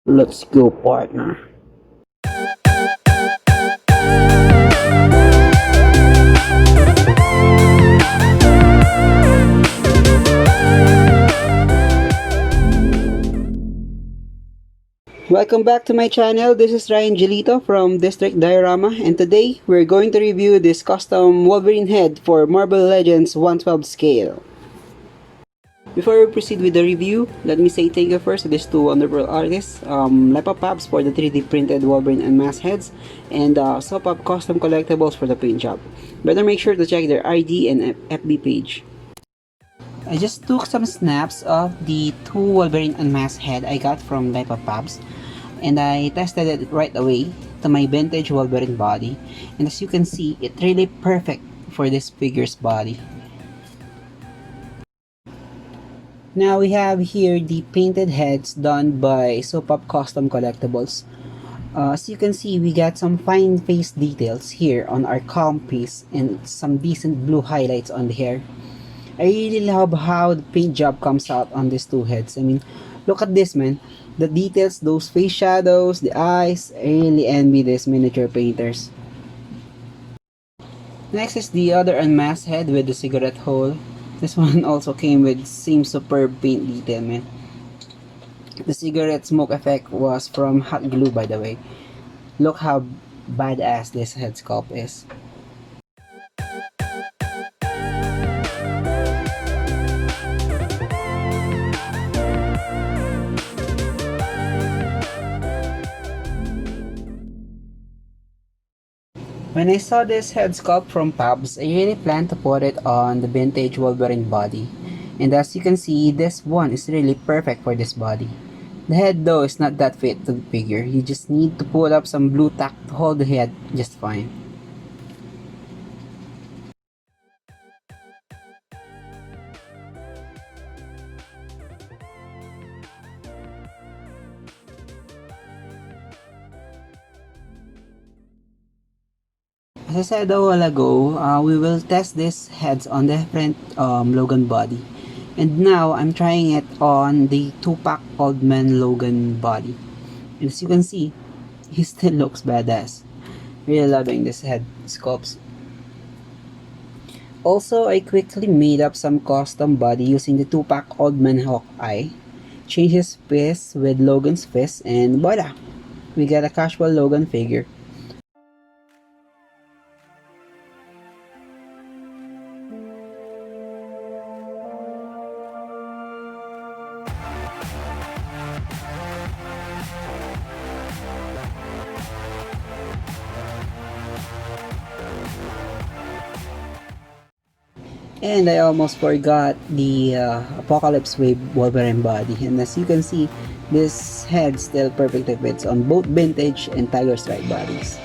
Let's go, partner. Welcome back to my channel. This is Ryan Gelito from District Diorama, and today we're going to review this custom Wolverine head for Marvel Legends 1/12 scale. Before we proceed with the review, let me say thank you first to these two wonderful artists, LifeofPavz for the 3D printed Wolverine unmasked heads, and Sopap Custom Collectibles for the paint job. Better make sure to check their ID and FB page. I just took some snaps of the two Wolverine unmasked head I got from LifeofPavz, and I tested it right away to my vintage Wolverine body, and as you can see, it's really perfect for this figure's body. Now we have here the painted heads done by Sopap Custom Collectibles. As you can see, we got some fine face details here on our calm piece and some decent blue highlights on the hair. I really love how the paint job comes out on these two heads. I mean, look at this, man. The details, those face shadows, the eyes, I really envy these miniature painters. Next is the other unmasked head with the cigarette hole. This one also came with same superb paint detail, man. The cigarette smoke effect was from hot glue, by the way. Look how badass this head sculpt is. When I saw this head sculpt from Pavz, I really planned to put it on the vintage Wolverine body. And as you can see, this one is really perfect for this body. The head though is not that fit to the figure. You just need to put up some blue tack to hold the head just fine. As I said a while ago, we will test these heads on different Logan body. And now, I'm trying it on the Tupac Old Man Logan body. And as you can see, he still looks badass. Really loving this head sculpts. Also, I quickly made up some custom body using the Tupac Old Man Hawkeye. Changed his fist with Logan's fist, and voila! We got a casual Logan figure. And I almost forgot the Apocalypse Wave Wolverine body. And as you can see, this head still perfectly fits on both vintage and Tiger Stripe bodies.